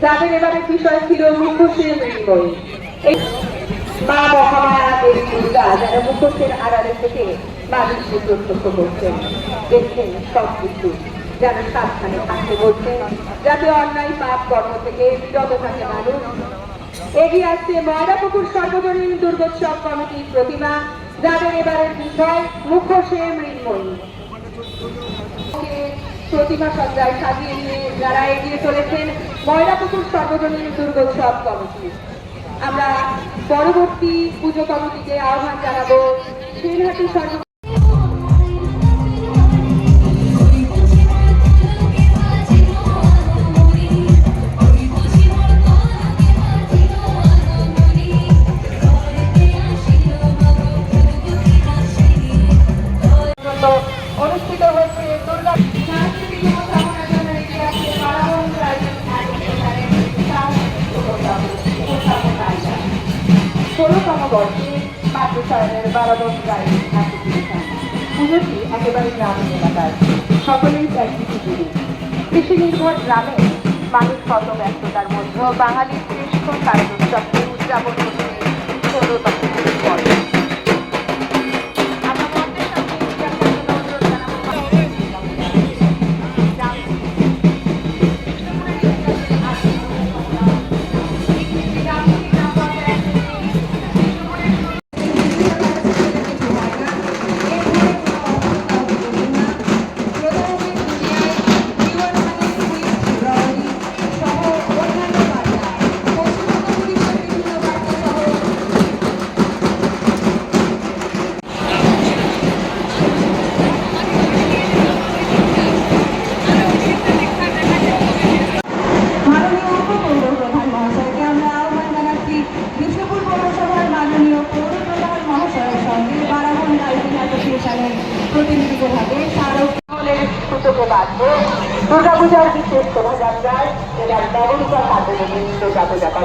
যাদের এবারে বিষয় ছিল মুখোশের মৃন্ময়ী। এই মা মহামায়া দেবী দুর্গা যারা মুখোশের আড়ালে থেকে মানুষকে প্রত্যক্ষ করছেন, দেখছেন সবকিছু, যেন সাবধানে থাকতে বলছেন যাতে অন্যায় পাপ কর্ম থেকে বিরত থাকে মানুষ। এগিয়ে আসছে ময়রাপুকুর সর্বজনীন দুর্গোৎসব কমিটির প্রতিমা, যাদের এবারের বিষয় মুখোশের মৃন্ময়ী। প্রতিমা সজ্জায় সাজিয়ে নিয়ে যারা এগিয়ে চলেছেন ময়রাপুকুর সর্বজনীন দুর্গোৎসব কমিটি। আমরা পরবর্তী পুজো কমিটিকে আহ্বান জানাবো শিলহাটি সর্ব অনুষ্ঠিত হচ্ছে দুর্গা সাংস্কৃতিক উপস্থাপনার জন্য এগিয়ে আসছে বারাবণ রাজ্যের 16তম বর্ষে পাঠ্যশালার বারাবণ রাজ্যের পুজোটি একেবারে গ্রামীণ এলাকায় সকলেই একদিকে জুড়ে কৃষি নির্ভর গ্রামে মানুষ কত ব্যস্ততার মধ্যে বাঙালির শ্রেষ্ঠ শারদোৎসবকে উদযাপন করছে 16তম বর্ষ। প্রতিনিধিভাবে স্মারকের সূচকে বাঁধবে দুর্গাপূজার বিশেষ শোভাযাত্রায় জেলার নগরিকা কার্যক্রমে যাত্রা